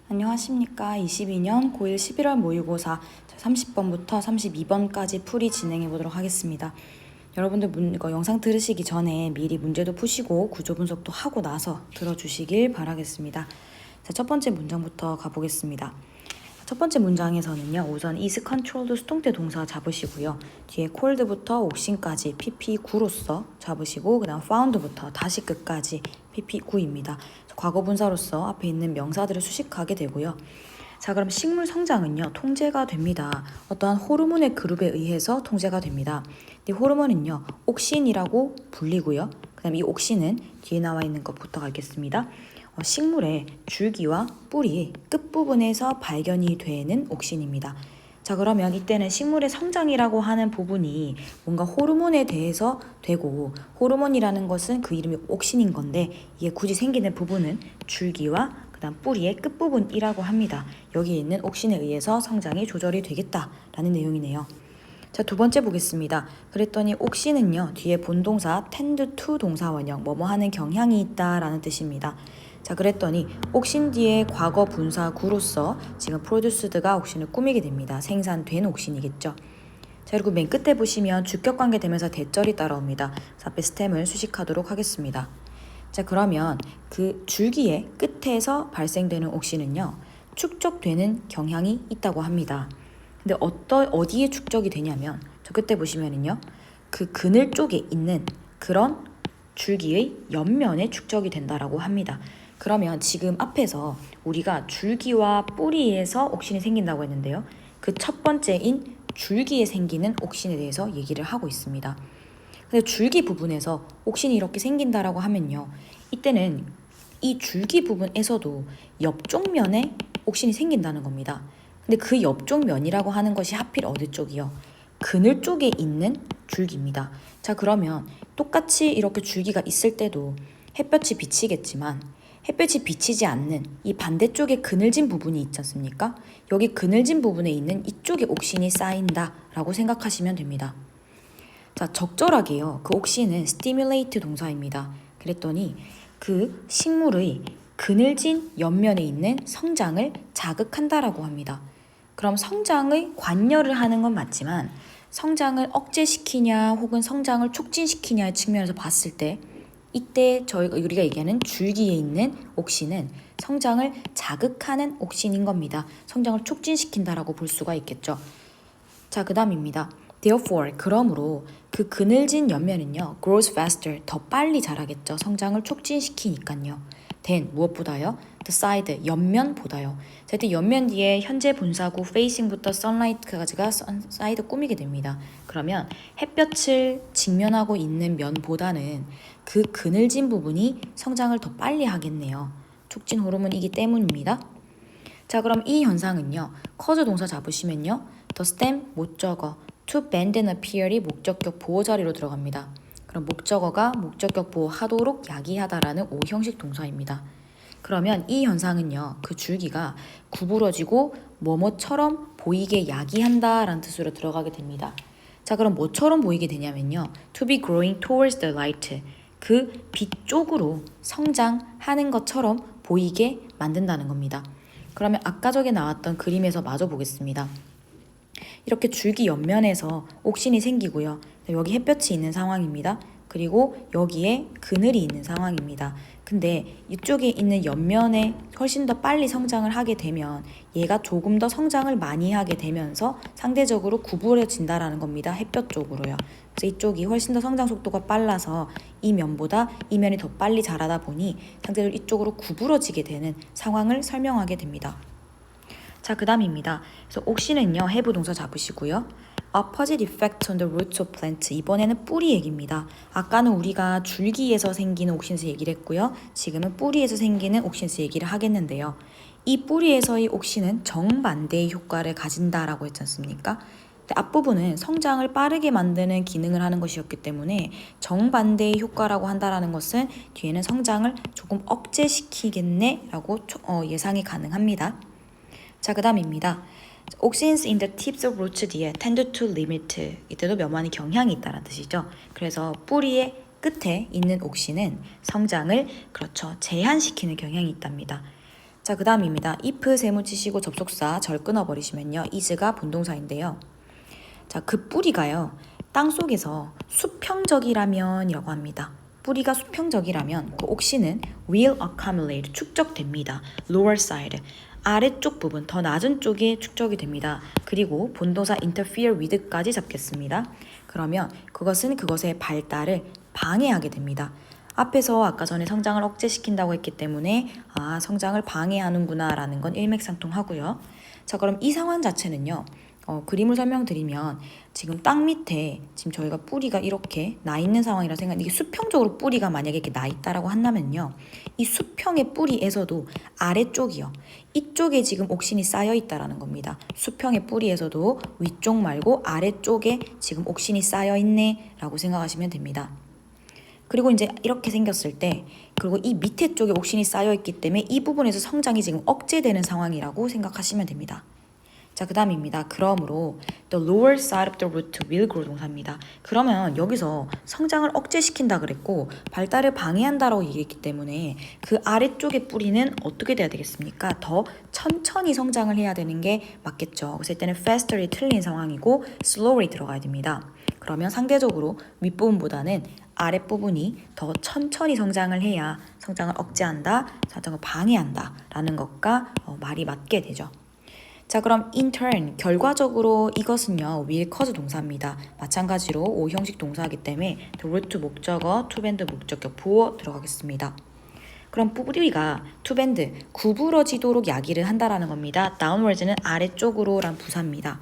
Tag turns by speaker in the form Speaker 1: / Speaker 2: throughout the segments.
Speaker 1: 안녕하십니까. 22년 고1 11월 모의고사 30번부터 32번까지 풀이 진행해 보도록 하겠습니다. 여러분들 이거 영상 들으시기 전에 미리 문제도 푸시고 구조 분석도 하고 나서 들어주시길 바라겠습니다. 자, 첫 번째 문장부터 가보겠습니다. 첫 번째 문장에서는요, 우선 is controlled 수동태 동사 잡으시고요. 뒤에 cold부터 옥신까지 pp9로서 잡으시고, 그 다음 found부터 다시 끝까지 pp9입니다. 과거분사로서 앞에 있는 명사들을 수식하게 되고요. 자, 그럼 식물 성장은요, 통제가 됩니다. 어떠한 호르몬의 그룹에 의해서 통제가 됩니다. 이 호르몬은요, 옥신이라고 불리고요. 그 다음 이 옥신은 뒤에 나와 있는 것부터 가겠습니다. 식물의 줄기와 뿌리 끝부분에서 발견이 되는 옥신입니다. 자, 그러면 이때는 식물의 성장이라고 하는 부분이 뭔가 호르몬에 대해서 되고, 호르몬이라는 것은 그 이름이 옥신인 건데, 이게 굳이 생기는 부분은 줄기와 그 다음 뿌리의 끝부분이라고 합니다. 여기에 있는 옥신에 의해서 성장이 조절이 되겠다라는 내용이네요. 자, 두 번째 보겠습니다. 그랬더니 옥신은요, 뒤에 본동사 tend to 동사 원형 뭐뭐 하는 경향이 있다라는 뜻입니다. 자, 그랬더니 옥신 뒤에 과거 분사 구로서 지금 produced가 옥신을 꾸미게 됩니다. 생산된 옥신이겠죠. 자, 그리고 맨 끝에 보시면 주격관계 되면서 대절이 따라옵니다. 그래서 앞에 스템을 수식하도록 하겠습니다. 자, 그러면 그 줄기의 끝에서 발생되는 옥신은요, 축적되는 경향이 있다고 합니다. 근데 어디에 축적이 되냐면, 저 끝에 보시면은요, 그 그늘 쪽에 있는 그런 줄기의 옆면에 축적이 된다라고 합니다. 그러면 지금 앞에서 우리가 줄기와 뿌리에서 옥신이 생긴다고 했는데요. 그 첫 번째인 줄기에 생기는 옥신에 대해서 얘기를 하고 있습니다. 근데 줄기 부분에서 옥신이 이렇게 생긴다라고 하면요, 이때는 이 줄기 부분에서도 옆쪽 면에 옥신이 생긴다는 겁니다. 근데 그 옆쪽 면이라고 하는 것이 하필 어디 쪽이요? 그늘 쪽에 있는 줄기입니다. 자, 그러면 똑같이 이렇게 줄기가 있을 때도 햇볕이 비치겠지만 햇볕이 비치지 않는 이 반대쪽에 그늘진 부분이 있지 않습니까? 여기 그늘진 부분에 있는 이쪽에 옥신이 쌓인다라고 생각하시면 됩니다. 자, 적절하게요. 그 옥신은 stimulate 동사입니다. 그랬더니 그 식물의 그늘진 옆면에 있는 성장을 자극한다라고 합니다. 그럼 성장의 관여를 하는 건 맞지만 성장을 억제시키냐 혹은 성장을 촉진시키냐의 측면에서 봤을 때 이때 우리가 얘기하는 줄기에 있는 옥신은 성장을 자극하는 옥신인 겁니다. 성장을 촉진시킨다라고 볼 수가 있겠죠. 자, 그 다음입니다. Therefore, 그러므로 그 그늘진 옆면은요, grows faster, 더 빨리 자라겠죠. 성장을 촉진시키니까요. than, 무엇보다요? the side, 옆면보다요. 자, 이때 옆면 뒤에 현재 분사구 facing부터 sunlight까지가 side 꾸미게 됩니다. 그러면 햇볕을 직면하고 있는 면보다는 그 그늘진 부분이 성장을 더 빨리 하겠네요. 촉진 호르몬이기 때문입니다. 자, 그럼 이 현상은요, cause 동사 잡으시면요, the stem 목적어, to bend and appear이 목적격 보호 자리로 들어갑니다. 그럼 목적어가 목적격 보호하도록 야기하다라는 오형식 동사입니다. 그러면 이 현상은요, 그 줄기가 구부러지고 뭐뭐처럼 보이게 야기한다라는 뜻으로 들어가게 됩니다. 자, 그럼 뭐처럼 보이게 되냐면요, to be growing towards the light, 그 빛 쪽으로 성장하는 것처럼 보이게 만든다는 겁니다. 그러면 아까 전에 나왔던 그림에서 마저 보겠습니다. 이렇게 줄기 옆면에서 옥신이 생기고요. 여기 햇볕이 있는 상황입니다. 그리고 여기에 그늘이 있는 상황입니다. 근데 이쪽에 있는 옆면에 훨씬 더 빨리 성장을 하게 되면 얘가 조금 더 성장을 많이 하게 되면서 상대적으로 구부러진다라는 겁니다. 햇볕 쪽으로요. 그래서 이쪽이 훨씬 더 성장 속도가 빨라서 이 면보다 이 면이 더 빨리 자라다 보니 상대적으로 이쪽으로 구부러지게 되는 상황을 설명하게 됩니다. 자, 그 다음입니다. 그래서 옥신은요, have 동사 잡으시고요. opposite effect on the roots of plant. 이번에는 뿌리 얘기입니다. 아까는 우리가 줄기에서 생기는 옥신수 얘기를 했고요. 지금은 뿌리에서 생기는 옥신수 얘기를 하겠는데요. 이 뿌리에서의 옥신은 정반대의 효과를 가진다라고 했지 않습니까? 앞부분은 성장을 빠르게 만드는 기능을 하는 것이었기 때문에 정반대의 효과라고 한다라는 것은 뒤에는 성장을 조금 억제시키겠네라고 예상이 가능합니다. 자, 그 다음입니다. Auxins in the tips of roots 뒤에 tend to limit, 이때도 면만의 경향이 있다는 뜻이죠. 그래서 뿌리의 끝에 있는 옥신은 성장을 그렇죠, 제한시키는 경향이 있답니다. 자, 그 다음입니다. if 세무 치시고 접속사 절 끊어버리시면요. is가 본동사인데요. 자, 그 뿌리가요. 땅속에서 수평적이라면 이라고 합니다. 뿌리가 수평적이라면 그 옥시는 will accumulate, 축적됩니다. lower side, 아래쪽 부분, 더 낮은 쪽에 축적이 됩니다. 그리고 본동사 interfere with까지 잡겠습니다. 그러면 그것은 그것의 발달을 방해하게 됩니다. 앞에서 아까 전에 성장을 억제시킨다고 했기 때문에 성장을 방해하는구나 라는 건 일맥상통하고요. 자, 그럼 이 상황 자체는요. 그림을 설명드리면 지금 땅 밑에 지금 저희가 뿌리가 이렇게 나 있는 상황이라 이게 수평적으로 뿌리가 만약에 이렇게 나 있다라고 한다면요. 이 수평의 뿌리에서도 아래쪽이요. 이쪽에 지금 옥신이 쌓여 있다라는 겁니다. 수평의 뿌리에서도 위쪽 말고 아래쪽에 지금 옥신이 쌓여 있네 라고 생각하시면 됩니다. 그리고 이제 이렇게 생겼을 때 그리고 이 밑에 쪽에 옥신이 쌓여 있기 때문에 이 부분에서 성장이 지금 억제되는 상황이라고 생각하시면 됩니다. 자, 그 다음입니다. 그러므로 the lower side of the root will grow 동사입니다. 그러면 여기서 성장을 억제시킨다 그랬고 발달을 방해한다라고 얘기했기 때문에 그 아래쪽의 뿌리는 어떻게 돼야 되겠습니까? 더 천천히 성장을 해야 되는 게 맞겠죠. 그래서 이때는 faster이 틀린 상황이고 slowly 들어가야 됩니다. 그러면 상대적으로 윗부분보다는 아랫부분이 더 천천히 성장을 해야 성장을 억제한다, 성장을 방해한다 라는 것과 말이 맞게 되죠. 자, 그럼 in turn, 결과적으로 이것은요, will cause 동사입니다. 마찬가지로 O 형식 동사이기 때문에 the root 목적어, to bend 목적격 보어 들어가겠습니다. 그럼 뿌리가 to bend, 구부러지도록 야기를 한다라는 겁니다. downwards는 아래쪽으로 란 부사입니다.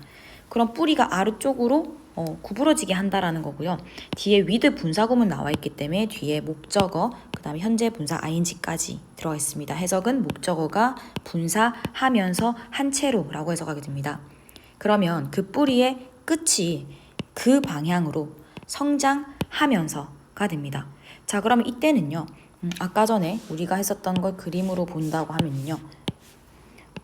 Speaker 1: 그럼 뿌리가 아래쪽으로 구부러지게 한다라는 거고요. 뒤에 with 분사구문 나와 있기 때문에 뒤에 목적어, 그 다음에 현재 분사 ing까지 들어가 있습니다. 해석은 목적어가 분사하면서 한 채로 라고 해석하게 됩니다. 그러면 그 뿌리의 끝이 그 방향으로 성장하면서가 됩니다. 자, 그러면 이때는요. 아까 전에 우리가 했었던 걸 그림으로 본다고 하면요.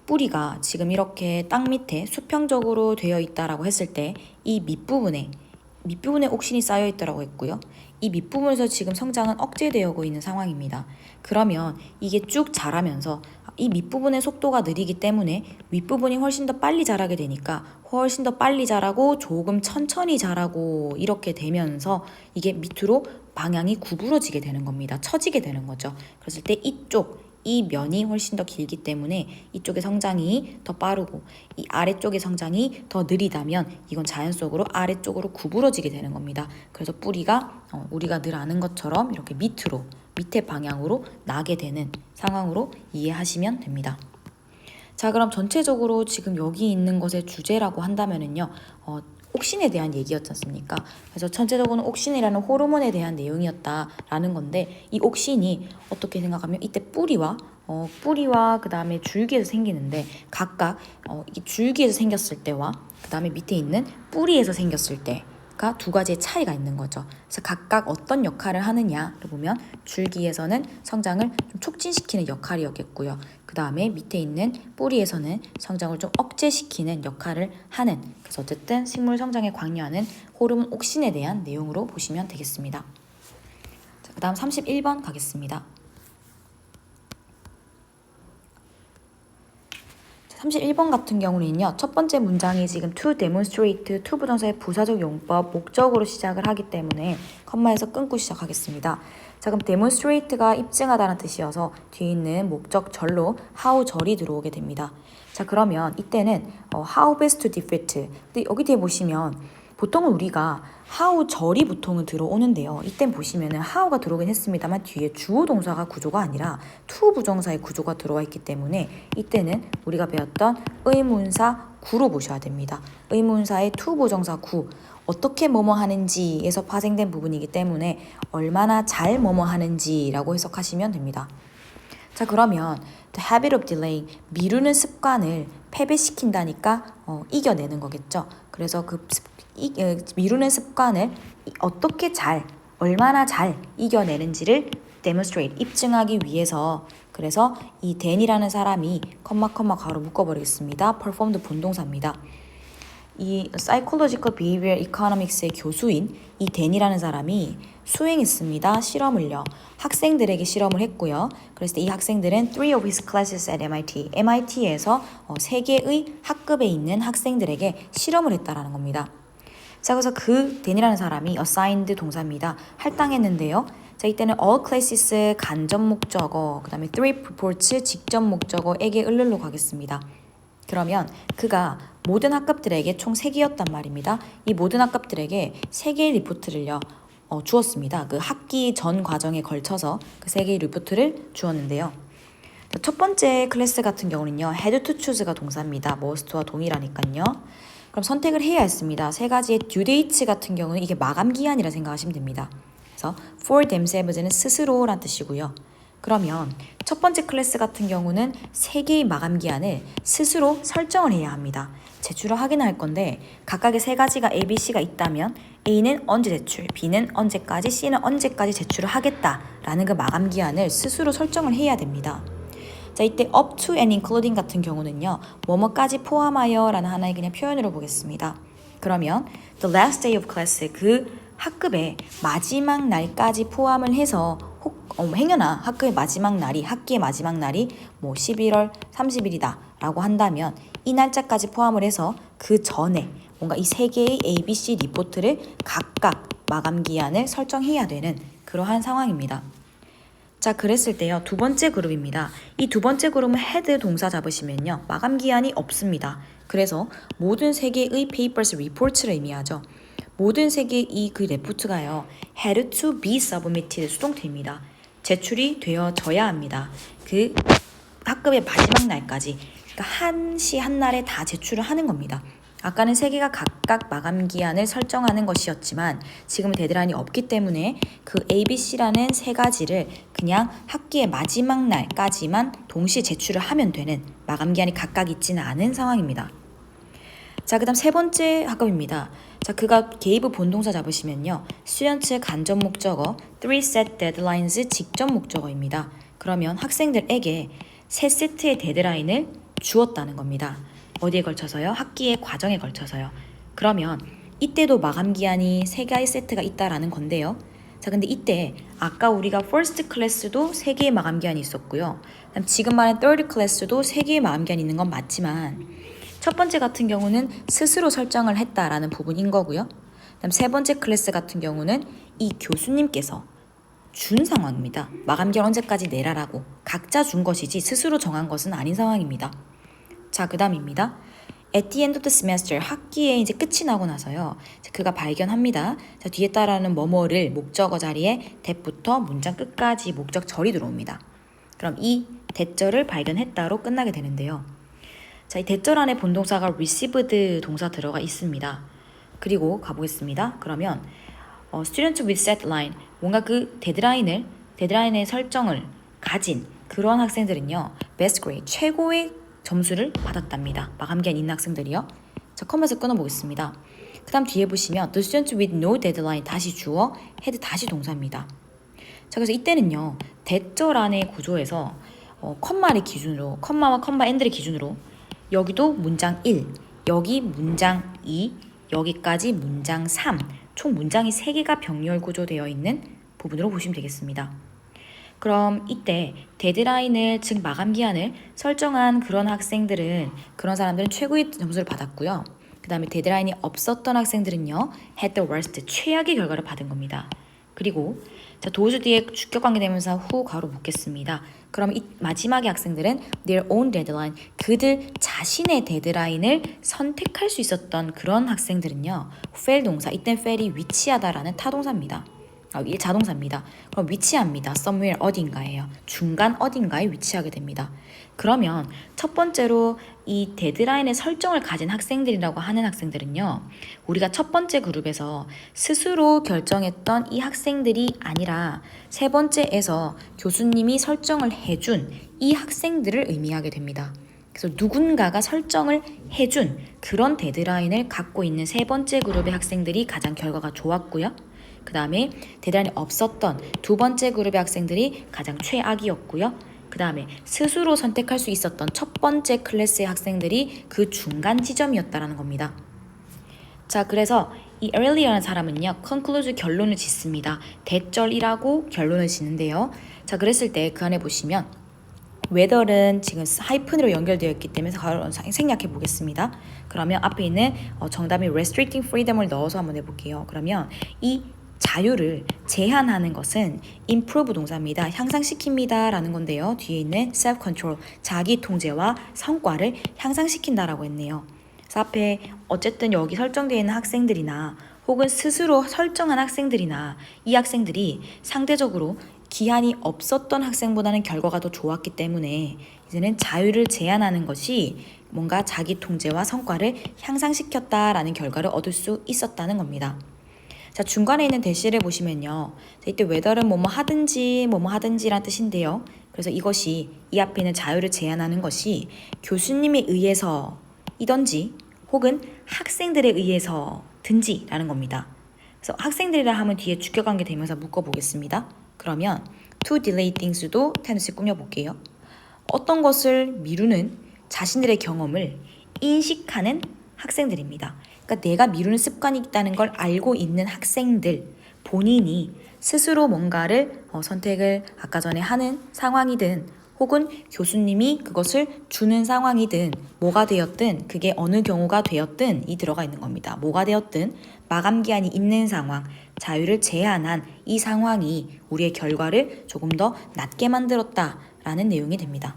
Speaker 1: 뿌리가 지금 이렇게 땅 밑에 수평적으로 되어 있다라고 했을 때 이 밑부분에 옥신이 쌓여 있다라고 했고요. 이 밑부분에서 지금 성장은 억제되고 있는 상황입니다. 그러면 이게 쭉 자라면서 이 밑부분의 속도가 느리기 때문에 윗부분이 훨씬 더 빨리 자라게 되니까 훨씬 더 빨리 자라고 조금 천천히 자라고 이렇게 되면서 이게 밑으로 방향이 구부러지게 되는 겁니다. 처지게 되는 거죠. 그랬을 때 이 면이 훨씬 더 길기 때문에 이쪽의 성장이 더 빠르고 이 아래쪽의 성장이 더 느리다면 이건 자연 속으로 아래쪽으로 구부러지게 되는 겁니다. 그래서 뿌리가 우리가 늘 아는 것처럼 이렇게 밑에 방향으로 나게 되는 상황으로 이해하시면 됩니다. 자, 그럼 전체적으로 지금 여기 있는 것의 주제라고 한다면은요. 옥신에 대한 얘기였지 않습니까? 그래서 전체적으로는 옥신이라는 호르몬에 대한 내용이었다라는 건데 이 옥신이 어떻게 생각하면 이때 뿌리와 그 다음에 줄기에서 생기는데 각각 이 줄기에서 생겼을 때와 그 다음에 밑에 있는 뿌리에서 생겼을 때가 두 가지의 차이가 있는 거죠. 그래서 각각 어떤 역할을 하느냐를 보면 줄기에서는 성장을 좀 촉진시키는 역할이었겠고요. 그 다음에 밑에 있는 뿌리에서는 성장을 좀 억제시키는 역할을 하는, 그래서 어쨌든 식물 성장에 관여하는 호르몬 옥신에 대한 내용으로 보시면 되겠습니다. 자, 그 다음 31번 가겠습니다. 31번 같은 경우는요. 첫 번째 문장이 지금 to demonstrate, to 부정사의 부사적 용법, 목적으로 시작을 하기 때문에 컴마에서 끊고 시작하겠습니다. 자, 그럼 demonstrate가 입증하다는 뜻이어서 뒤에 있는 목적절로 how 절이 들어오게 됩니다. 자, 그러면 이때는 how best to defeat. 근데 여기 뒤에 보시면 보통은 우리가 how 절이 보통은 들어오는데요. 이땐 보시면은 how가 들어오긴 했습니다만 뒤에 주어 동사가 구조가 아니라 to 부정사의 구조가 들어와 있기 때문에 이때는 우리가 배웠던 의문사 구로 보셔야 됩니다. 의문사의 to 부정사 구, 어떻게 뭐뭐 하는지에서 파생된 부분이기 때문에 얼마나 잘 뭐뭐 하는지라고 해석하시면 됩니다. 자, 그러면 the habit of delaying, 미루는 습관을 패배시킨다니까 이겨내는 거겠죠. 그래서 그 미루는 습관을 어떻게 얼마나 잘 이겨내는지를 demonstrate, 입증하기 위해서, 그래서 이 dan이라는 사람이 컴마 가로 묶어버리겠습니다. performed 본동사입니다. 이 Psychological Behavior Economics의 교수인 이 댄이라는 사람이 수행했습니다. 실험을요. 학생들에게 실험을 했고요. 그랬을 때 이 학생들은 3 of his classes at MIT, MIT에서 3개의 학급에 있는 학생들에게 실험을 했다라는 겁니다. 자, 그래서 그 댄이라는 사람이 assigned 동사입니다. 할당했는데요. 자, 이때는 all classes 간접 목적어, 그 다음에 3 reports 직접 목적어에게 을를로 가겠습니다. 그러면 그가 모든 학급들에게 총 3개였단 말입니다. 이 모든 학급들에게 3개의 리포트를요 주었습니다. 그 학기 전 과정에 걸쳐서 그 3개의 리포트를 주었는데요. 첫 번째 클래스 같은 경우는요, had to choose가 동사입니다. must와 동일하니까요. 그럼 선택을 해야 했습니다. 3가지의 due dates 같은 경우는 이게 마감 기한이라 생각하시면 됩니다. 그래서 for themselves는 스스로란 뜻이고요. 그러면 첫 번째 클래스 같은 경우는 3개의 마감 기한을 스스로 설정을 해야 합니다. 제출을 하긴 할 건데 각각의 3가지가 A, B, C가 있다면 A는 언제 제출, B는 언제까지, C는 언제까지 제출을 하겠다라는 그 마감 기한을 스스로 설정을 해야 됩니다. 자, 이때 up to and including 같은 경우는요, 뭐뭐까지 포함하여 라는 하나의 그냥 표현으로 보겠습니다. 그러면 the last day of class, 그 학급의 마지막 날까지 포함을 해서 행여나 학기의 마지막 날이 뭐 11월 30일이다 라고 한다면 이 날짜까지 포함을 해서 그 전에 뭔가 이 3개의 A, B, C 리포트를 각각 마감 기한을 설정해야 되는 그러한 상황입니다. 자, 그랬을 때요, 두 번째 그룹입니다. 이 두 번째 그룹은 had 동사 잡으시면요, 마감 기한이 없습니다. 그래서 모든 3개의 papers, reports를 의미하죠. 모든 3개의 이 그 레포트가요, had to be submitted 수동태입니다. 제출이 되어져야 합니다. 그 학급의 마지막 날까지, 그러니까 한 시 한 날에 다 제출을 하는 겁니다. 아까는 3개가 각각 마감 기한을 설정하는 것이었지만 지금은 데드라인이 없기 때문에 그 A, B, C라는 3가지를 그냥 학기의 마지막 날까지만 동시에 제출을 하면 되는, 마감 기한이 각각 있지는 않은 상황입니다. 자, 그 다음 세 번째 학급입니다. 자, 그가 gave 본동사 잡으시면요, students 간접 목적어, 3 set deadlines 직접 목적어입니다. 그러면 학생들에게 3세트의 데드라인을 주었다는 겁니다. 어디에 걸쳐서요? 학기의 과정에 걸쳐서요. 그러면 이때도 마감 기한이 3개의 세트가 있다라는 건데요. 자, 근데 이때 아까 우리가 first class도 3개의 마감 기한이 있었고요. 그다음 지금 말한 third class도 3개의 마감 기한이 있는 건 맞지만 첫 번째 같은 경우는 스스로 설정을 했다라는 부분인 거고요. 그다음 세 번째 클래스 같은 경우는 이 교수님께서 준 상황입니다. 마감 기한 언제까지 내라라고 각자 준 것이지 스스로 정한 것은 아닌 상황입니다. 자, 그 다음입니다. At the end of the semester, 학기에 이제 끝이 나고 나서요, 그가 발견합니다. 자, 뒤에 따라하는 뭐뭐를 목적어 자리에 that부터 문장 끝까지 목적절이 들어옵니다. 그럼 이 that절을 발견했다로 끝나게 되는데요. 자, 이 that절 안에 본동사가 received 동사 들어가 있습니다. 그리고 가보겠습니다. 그러면 student with set line, 뭔가 그 데드라인의 설정을 가진 그런 학생들은요, best grade, 최고의 점수를 받았답니다. 마감기한 있는 학생들이요. 자, 컴에서 끊어보겠습니다. 그 다음 뒤에 보시면 the student with no deadline 다시 주어, had 다시 동사입니다. 자, 그래서 이때는요, 대절 안의 구조에서 컴마를 기준으로, 컴마와 컴마 앤드를 기준으로 여기도 문장 1, 여기 문장 2, 여기까지 문장 3, 총 문장이 3개가 병렬 구조되어 있는 부분으로 보시면 되겠습니다. 그럼 이때 데드라인을, 즉 마감 기한을 설정한 그런 사람들은 최고의 점수를 받았고요. 그 다음에 데드라인이 없었던 학생들은요, had the worst, 최악의 결과를 받은 겁니다. 그리고 자, 도수 뒤에 주격관계 대명사 후 가로 묶겠습니다. 그럼 이 마지막의 학생들은 their own deadline, 그들 자신의 데드라인을 선택할 수 있었던 그런 학생들은요, fail 동사, 이땐 fail이 위치하다라는 타동사입니다. 자동사입니다. 그럼 위치합니다. somewhere 어딘가예요. 중간 어딘가에 위치하게 됩니다. 그러면 첫 번째로 이 데드라인의 설정을 가진 학생들이라고 하는 학생들은요, 우리가 첫 번째 그룹에서 스스로 결정했던 이 학생들이 아니라 세 번째에서 교수님이 설정을 해준 이 학생들을 의미하게 됩니다. 그래서 누군가가 설정을 해준 그런 데드라인을 갖고 있는 세 번째 그룹의 학생들이 가장 결과가 좋았고요. 그 다음에 데드라인이 없었던 두 번째 그룹의 학생들이 가장 최악이었고요. 그 다음에 스스로 선택할 수 있었던 첫 번째 클래스의 학생들이 그 중간 지점이었다라는 겁니다. 자, 그래서 이 에릴리라는 사람은요, conclude 결론을 짓습니다. 대절이라고 결론을 짓는데요. 자, 그랬을 때 그 안에 보시면 whether는 지금 하이픈으로 연결되어 있기 때문에 생략해 보겠습니다. 그러면 앞에 있는 정답이 restricting freedom을 넣어서 한번 해볼게요. 그러면 이 자유를 제한하는 것은 improve 동사입니다. 향상시킵니다 라는 건데요. 뒤에 있는 self-control, 자기 통제와 성과를 향상시킨다라고 했네요. 그래서 앞에 어쨌든 여기 설정되어 있는 학생들이나 혹은 스스로 설정한 학생들이나 이 학생들이 상대적으로 기한이 없었던 학생보다는 결과가 더 좋았기 때문에 이제는 자유를 제한하는 것이 뭔가 자기 통제와 성과를 향상시켰다라는 결과를 얻을 수 있었다는 겁니다. 자, 중간에 있는 대시를 보시면요. 자, 이때 whether는 뭐뭐 하든지라는 뜻인데요. 그래서 이것이 이 앞에 있는 자유를 제한하는 것이 교수님에 의해서이든지 혹은 학생들에 의해서든지라는 겁니다. 그래서 학생들이라 하면 뒤에 주격관계 대명사 묶어보겠습니다. 그러면 to delay things도 테니스 꾸며볼게요. 어떤 것을 미루는 자신들의 경험을 인식하는 학생들입니다. 그러니까 내가 미루는 습관이 있다는 걸 알고 있는 학생들, 본인이 스스로 뭔가를 선택을 아까 전에 하는 상황이든 혹은 교수님이 그것을 주는 상황이든 뭐가 되었든 그게 어느 경우가 되었든 이 들어가 있는 겁니다. 뭐가 되었든 마감 기한이 있는 상황, 자유를 제한한 이 상황이 우리의 결과를 조금 더 낮게 만들었다라는 내용이 됩니다.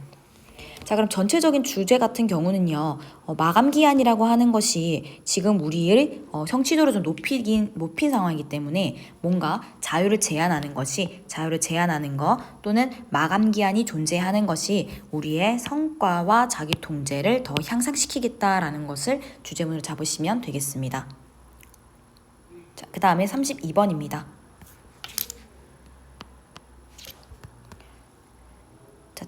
Speaker 1: 자, 그럼 전체적인 주제 같은 경우는요, 마감 기한이라고 하는 것이 지금 우리의 성취도를 좀 높인 상황이기 때문에 뭔가 자유를 제한하는 것 또는 마감 기한이 존재하는 것이 우리의 성과와 자기 통제를 더 향상시키겠다라는 것을 주제문으로 잡으시면 되겠습니다. 자, 그 다음에 32번입니다.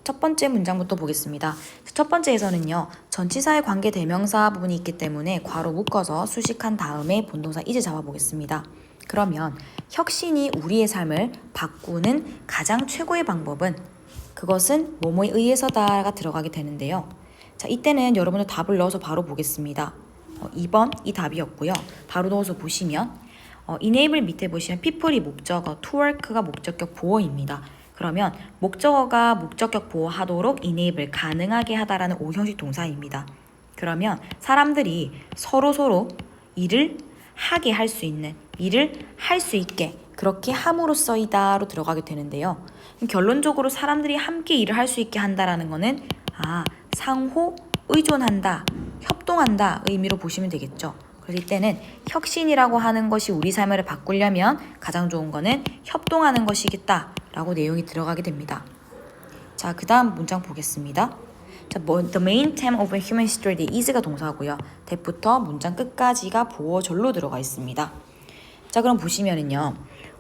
Speaker 1: 첫 번째 문장부터 보겠습니다. 첫 번째에서는요, 전치사의 관계 대명사 부분이 있기 때문에 괄호 묶어서 수식한 다음에 본동사 이제 잡아보겠습니다. 그러면 혁신이 우리의 삶을 바꾸는 가장 최고의 방법은 그것은 뭐뭐에 의해서다가 들어가게 되는데요. 자, 이때는 여러분들 답을 넣어서 바로 보겠습니다. 2번 이 답이었고요. 바로 넣어서 보시면 enable 밑에 보시면 people이 목적어, to work가 목적격 보어입니다. 그러면 목적어가 목적격 보호하도록 enable 가능하게 하다라는 5형식 동사입니다. 그러면 사람들이 서로 일을 하게 할 수 있는, 일을 할 수 있게 그렇게 함으로써이다로 들어가게 되는데요. 결론적으로 사람들이 함께 일을 할 수 있게 한다라는 거는 상호 의존한다, 협동한다 의미로 보시면 되겠죠. 그래서 이때는 혁신이라고 하는 것이 우리 삶을 바꾸려면 가장 좋은 거는 협동하는 것이겠다 라고 내용이 들어가게 됩니다. 자, 그 다음 문장 보겠습니다. 자, The main theme of human history is가 동사고요. that부터 문장 끝까지가 보어절로 들어가 있습니다. 자, 그럼 보시면은요,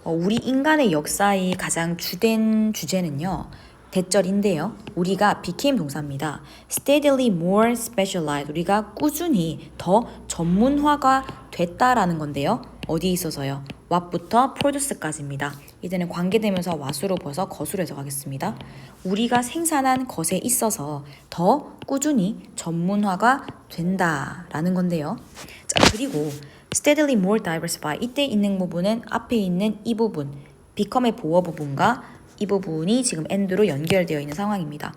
Speaker 1: 우리 인간의 역사의 가장 주된 주제는요, 대절인데요. 우리가 became 동사입니다. steadily more specialized, 우리가 꾸준히 더 전문화가 됐다라는 건데요. 어디에 있어서요? what부터 produce까지입니다. 이제는 관계되면서 what으로 벗어 것으로 해석하겠습니다. 우리가 생산한 것에 있어서 더 꾸준히 전문화가 된다라는 건데요. 자, 그리고 steadily more diversified, 이때 있는 부분은 앞에 있는 이 부분, become의 보어 부분과 이 부분이 지금 and로 연결되어 있는 상황입니다.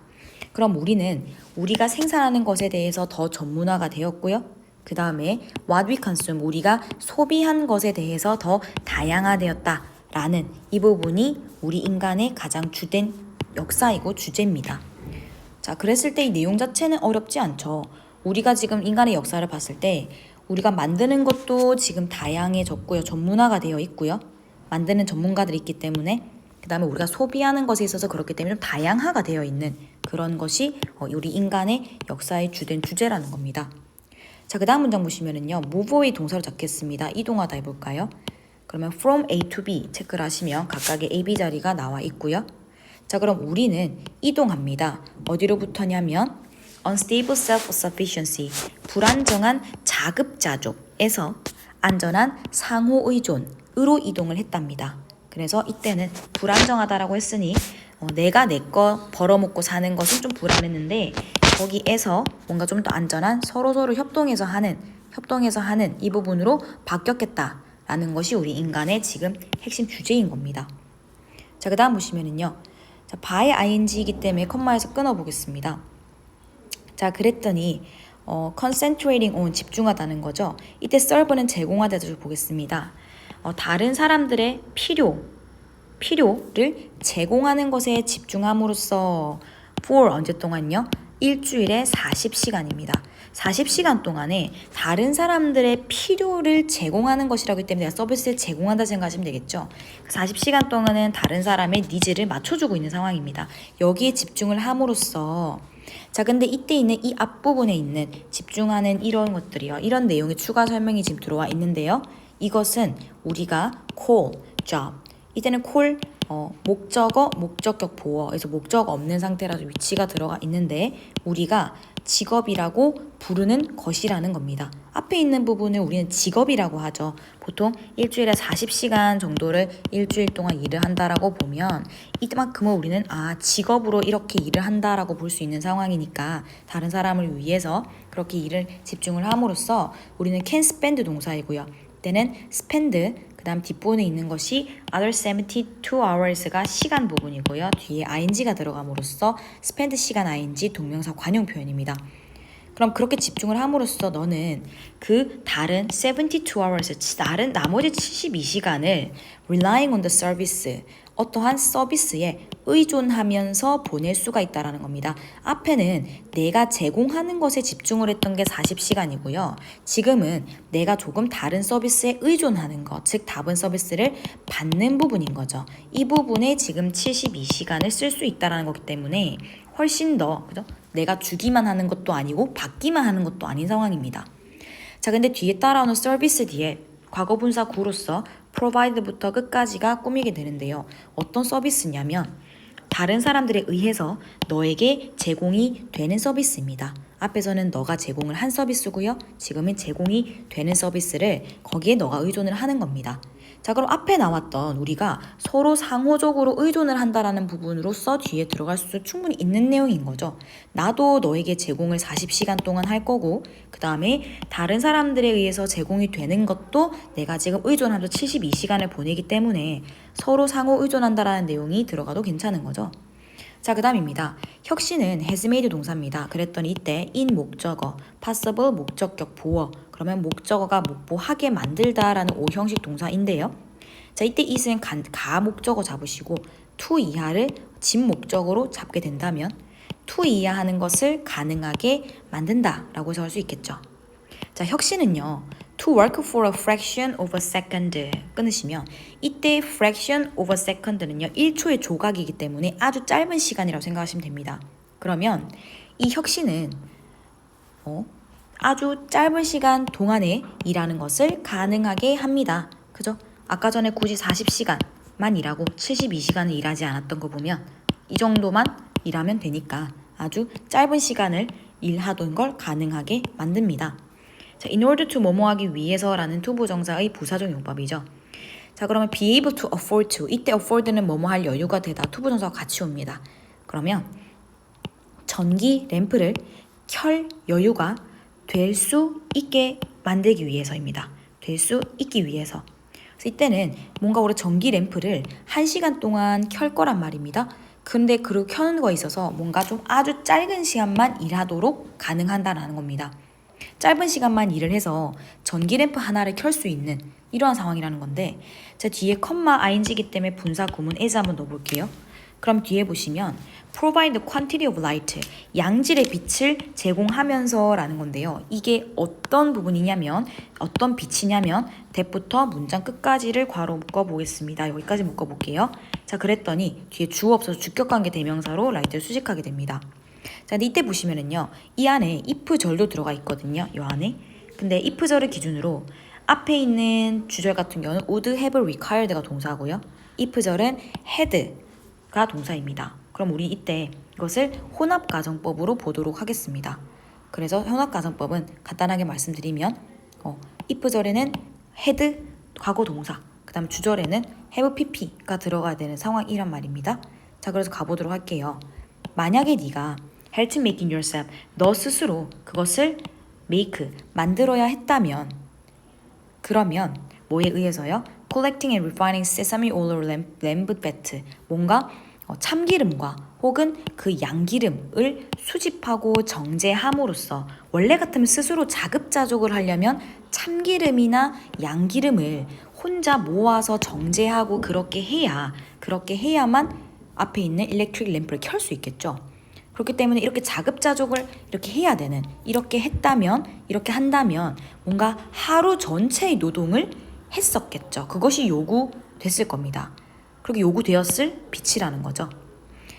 Speaker 1: 그럼 우리는 우리가 생산하는 것에 대해서 더 전문화가 되었고요. 그 다음에 what we consume, 우리가 소비한 것에 대해서 더 다양화되었다라는 이 부분이 우리 인간의 가장 주된 역사이고 주제입니다. 자, 그랬을 때 이 내용 자체는 어렵지 않죠. 우리가 지금 인간의 역사를 봤을 때 우리가 만드는 것도 지금 다양해졌고요. 전문화가 되어 있고요. 만드는 전문가들이 있기 때문에 그 다음에 우리가 소비하는 것에 있어서 그렇기 때문에 좀 다양화가 되어 있는 그런 것이 우리 인간의 역사의 주된 주제라는 겁니다. 자, 그 다음 문장 보시면은요, move의 동사로 잡겠습니다. 이동하다 해볼까요? 그러면 from A to B 체크를 하시면 각각의 A, B 자리가 나와 있고요. 자, 그럼 우리는 이동합니다. 어디로부터냐면 unstable self-sufficiency, 불안정한 자급자족에서 안전한 상호의존으로 이동을 했답니다. 그래서 이때는 불안정하다라고 했으니 내가 내 거 벌어먹고 사는 것은 좀 불안했는데 거기에서 뭔가 좀 더 안전한 서로 협동해서 하는 협동해서 하는 이 부분으로 바뀌었겠다라는 것이 우리 인간의 지금 핵심 주제인 겁니다. 자, 그 다음 보시면은요. 자, by ing이기 때문에 컴마에서 끊어보겠습니다. 자, 그랬더니 concentrating on 집중하다는 거죠. 이때 serve는 제공하다를 보겠습니다. 다른 사람들의 필요를 제공하는 것에 집중함으로써 for 언제 동안요? 일주일에 40시간입니다. 40시간 동안에 다른 사람들의 필요를 제공하는 것이라기 때문에 내가 서비스를 제공한다 생각하시면 되겠죠. 40시간 동안은 다른 사람의 니즈를 맞춰주고 있는 상황입니다. 여기에 집중을 함으로써 자, 근데 이때 있는 이 앞부분에 있는 집중하는 이런 것들이요. 이런 내용의 추가 설명이 지금 들어와 있는데요. 이것은 우리가 call, job. 이때는 call, 목적어, 목적격 보어에서 목적 없는 상태라서 위치가 들어가 있는데 우리가 직업이라고 부르는 것이라는 겁니다. 앞에 있는 부분을 우리는 직업이라고 하죠. 보통 일주일에 40시간 정도를 일주일 동안 일을 한다라고 보면 이만큼은 우리는 직업으로 이렇게 일을 한다라고 볼 수 있는 상황이니까 다른 사람을 위해서 그렇게 일을 집중을 함으로써 우리는 can spend 동사이고요. 이때는 spend 그 다음 뒷부분에 있는 것이 other 72 hours가 시간 부분이고요. 뒤에 ing가 들어감으로써 spend 시간 ing 동명사 관용 표현입니다. 그럼 그렇게 집중을 함으로써 너는 그 다른 72 hours, 다른 나머지 72시간을 relying on the service, 어떠한 서비스에 의존하면서 보낼 수가 있다는 겁니다. 앞에는 내가 제공하는 것에 집중을 했던 게 40시간이고요. 지금은 내가 조금 다른 서비스에 의존하는 것, 즉 다른 서비스를 받는 부분인 거죠. 이 부분에 지금 72시간을 쓸 수 있다는 거기 때문에 훨씬 더 그죠? 내가 주기만 하는 것도 아니고 받기만 하는 것도 아닌 상황입니다. 자, 근데 뒤에 따라오는 서비스 뒤에 과거분사 구로서 provide부터 끝까지가 꾸미게 되는데요. 어떤 서비스냐면 다른 사람들에 의해서 너에게 제공이 되는 서비스입니다. 앞에서는 너가 제공을 한 서비스고요. 지금은 제공이 되는 서비스를 거기에 너가 의존을 하는 겁니다. 자, 그럼 앞에 나왔던 우리가 서로 상호적으로 의존을 한다라는 부분으로서 뒤에 들어갈 수 충분히 있는 내용인 거죠. 나도 너에게 제공을 40시간 동안 할 거고 그 다음에 다른 사람들에 의해서 제공이 되는 것도 내가 지금 의존하면서 72시간을 보내기 때문에 서로 상호 의존한다라는 내용이 들어가도 괜찮은 거죠. 자, 그 다음입니다. 혁신은 has made 동사입니다. 그랬더니 이때 in 목적어, possible 목적격 보어, 그러면 목적어가 목보하게 만들다라는 오형식 동사인데요. 자, 이때 it은 가 목적어 잡으시고 to 이하를 집 목적어로 잡게 된다면 to 이하 하는 것을 가능하게 만든다라고 해서 할 수 있겠죠. 자, 혁신은요. to work for a fraction of a second 끊으시면 이때 fraction of a second는요. 1초의 조각이기 때문에 아주 짧은 시간이라고 생각하시면 됩니다. 그러면 이 혁신은 아주 짧은 시간 동안에 일하는 것을 가능하게 합니다. 그죠? 아까 전에 굳이 40시간만 일하고 72시간을 일하지 않았던 거 보면 이 정도만 일하면 되니까 아주 짧은 시간을 일하던 걸 가능하게 만듭니다. 자, in order to 뭐뭐 하기 위해서라는 투부정사의 부사적 용법이죠. 자, 그러면 be able to afford to 이때 afford는 뭐뭐 할 여유가 되다 투부정사가 같이 옵니다. 그러면 전기 램프를 켤 여유가 될 수 있게 만들기 위해서입니다. 될 수 있기 위해서. 그래서 이때는 뭔가 우리 전기 램프를 1시간 동안 켤 거란 말입니다. 근데 그걸 켜는 거에 있어서 뭔가 좀 아주 짧은 시간만 일하도록 가능한다는 겁니다. 짧은 시간만 일을 해서 전기 램프 하나를 켤 수 있는 이러한 상황이라는 건데 자, 뒤에 컴마 ing이기 때문에 분사 구문 as 한번 넣어볼게요. 그럼 뒤에 보시면 provide quantity of light 양질의 빛을 제공하면서 라는 건데요. 이게 어떤 부분이냐면 어떤 빛이냐면 대부터 문장 끝까지를 괄호 묶어보겠습니다. 여기까지 묶어볼게요. 자, 그랬더니 뒤에 주어 없어서 주격관계 대명사로 light를 수식하게 됩니다. 자, 근데 이때 보시면은요. 이 안에 if절도 들어가 있거든요. 이 안에. 근데 if절을 기준으로 앞에 있는 주절 같은 경우는 would have required가 동사고요. if절은 had가 동사입니다. 그럼 우리 이때 이것을 혼합가정법으로 보도록 하겠습니다. 그래서 혼합가정법은 간단하게 말씀드리면 if절에는 had 과거 동사, 그 다음 주절에는 have pp가 들어가야 되는 상황이란 말입니다. 자, 그래서 가보도록 할게요. 만약에 네가 help making yourself 너 스스로 그것을 make, 만들어야 했다면 그러면 뭐에 의해서요? collecting and refining sesame oil lamb fat, 뭔가 참기름과 혹은 그 양기름을 수집하고 정제함으로써 원래 같으면 스스로 자급자족을 하려면 참기름이나 양기름을 혼자 모아서 정제하고 그렇게 해야만 앞에 있는 일렉트릭 램프를 켤 수 있겠죠. 그렇기 때문에 이렇게 자급자족을 이렇게 해야 되는, 이렇게 한다면 뭔가 하루 전체의 노동을 했었겠죠. 그것이 요구됐을 겁니다. 그렇게 요구되었을 빛이라는 거죠.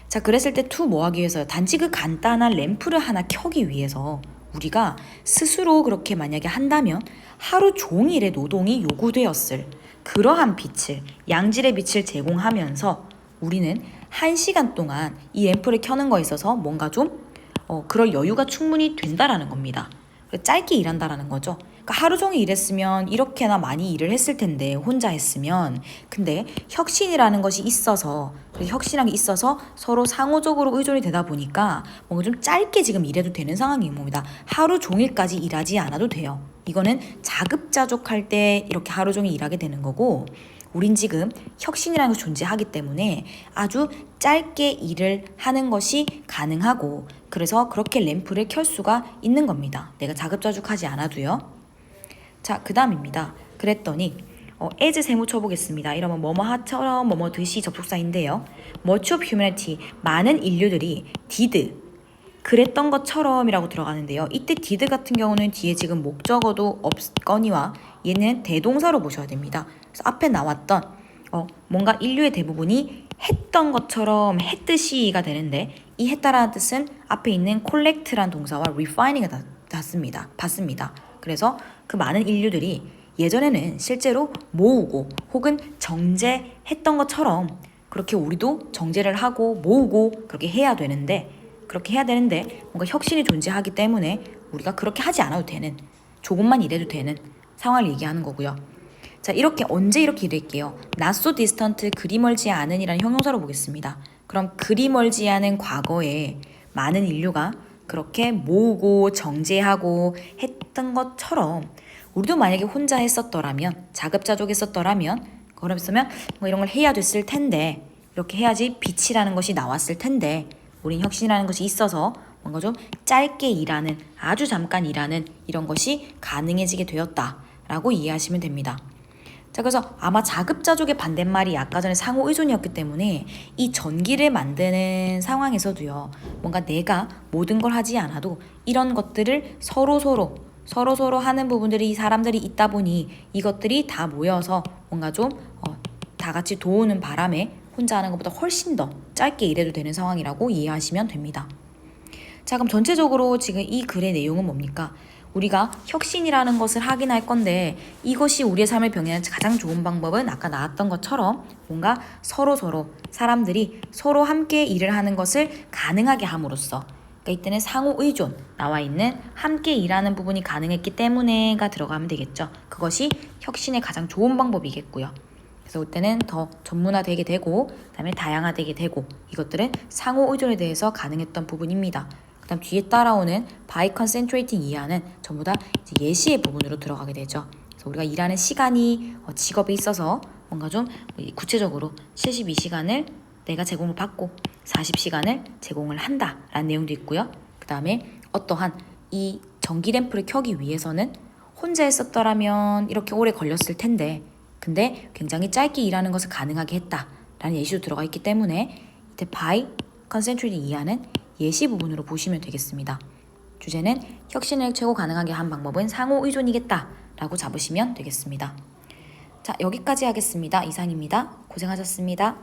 Speaker 1: 자, 그랬을 때 뭐 하기 위해서요? 단지 그 간단한 램프를 하나 켜기 위해서 우리가 스스로 그렇게 만약에 한다면 하루 종일의 노동이 요구되었을 그러한 빛을, 양질의 빛을 제공하면서 우리는 1시간 동안 이 램프를 켜는 거에 있어서 뭔가 좀 그럴 여유가 충분히 된다라는 겁니다. 짧게 일한다라는 거죠. 그러니까 하루 종일 일했으면 이렇게나 많이 일을 했을 텐데 혼자 했으면, 근데 혁신이라는 것이 있어서, 혁신이라는 게 있어서 서로 상호적으로 의존이 되다 보니까 뭔가 좀 짧게 지금 일해도 되는 상황인 겁니다. 하루 종일까지 일하지 않아도 돼요. 이거는 자급자족할 때 이렇게 하루 종일 일하게 되는 거고, 우린 지금 혁신이라는 것이 존재하기 때문에 아주 짧게 일을 하는 것이 가능하고, 그래서 그렇게 램프를 켤 수가 있는 겁니다. 내가 자급자족하지 않아도요. 자, 그 다음입니다. 그랬더니 as 세모 쳐보겠습니다. 이러면 뭐뭐하처럼 뭐뭐듯이 접속사인데요. much of humanity, 많은 인류들이 did, 그랬던 것처럼 이라고 들어가는데요. 이때 did 같은 경우는 뒤에 지금 목적어도 없거니와 얘는 대동사로 보셔야 됩니다. 그래서 앞에 나왔던 뭔가 인류의 대부분이 했던 것처럼 했듯이가 되는데, 이 했다라는 뜻은 앞에 있는 collect란 동사와 refining이 받습니다. 그래서 그 많은 인류들이 예전에는 실제로 모으고 혹은 정제했던 것처럼 그렇게 우리도 정제를 하고 모으고 그렇게 해야 되는데 뭔가 혁신이 존재하기 때문에 우리가 그렇게 하지 않아도 되는, 조금만 일해도 되는 상황을 얘기하는 거고요. 자, 이렇게 언제 이렇게 일할게요? not so distant, 그리 멀지 않은 이라는 형용사로 보겠습니다. 그럼 그리 멀지 않은 과거에 많은 인류가 그렇게 모으고 정제하고 했던 것처럼 우리도 만약에 혼자 했었더라면, 자급자족했었더라면, 그랬으면 뭐 이런 걸 해야 됐을 텐데, 이렇게 해야지 빛이라는 것이 나왔을 텐데, 우린 혁신이라는 것이 있어서 뭔가 좀 짧게 일하는, 아주 잠깐 일하는 이런 것이 가능해지게 되었다라고 이해하시면 됩니다. 자, 그래서 아마 자급자족의 반대말이 아까 전에 상호 의존이었기 때문에 이 전기를 만드는 상황에서도요, 뭔가 내가 모든 걸 하지 않아도 이런 것들을 서로 하는 부분들이, 사람들이 있다 보니 이것들이 다 모여서 뭔가 좀 다 같이 도우는 바람에 혼자 하는 것보다 훨씬 더 짧게 일해도 되는 상황이라고 이해하시면 됩니다. 자, 그럼 전체적으로 지금 이 글의 내용은 뭡니까? 우리가 혁신이라는 것을 하긴 할 건데, 이것이 우리의 삶을 병행하는 가장 좋은 방법은 아까 나왔던 것처럼 뭔가 사람들이 서로 함께 일을 하는 것을 가능하게 함으로써, 그러니까 이때는 상호 의존, 나와 있는 함께 일하는 부분이 가능했기 때문에가 들어가면 되겠죠. 그것이 혁신의 가장 좋은 방법이겠고요. 그래서 이때는 더 전문화되게 되고, 그다음에 다양화되게 되고, 이것들은 상호 의존에 대해서 가능했던 부분입니다. 그 다음 뒤에 따라오는 by concentrating 이하는 전부 다 이제 예시의 부분으로 들어가게 되죠. 그래서 우리가 일하는 시간이 직업에 있어서 뭔가 좀 구체적으로 72시간을 내가 제공을 받고 40시간을 제공을 한다라는 내용도 있고요. 그 다음에 어떠한 이 전기 램프를 켜기 위해서는 혼자 했었더라면 이렇게 오래 걸렸을 텐데, 근데 굉장히 짧게 일하는 것을 가능하게 했다라는 예시도 들어가 있기 때문에 이때 by concentrating 이하는 예시 부분으로 보시면 되겠습니다. 주제는 혁신을 최고 가능하게 한 방법은 상호 의존이겠다 라고 잡으시면 되겠습니다. 자, 여기까지 하겠습니다. 이상입니다. 고생하셨습니다.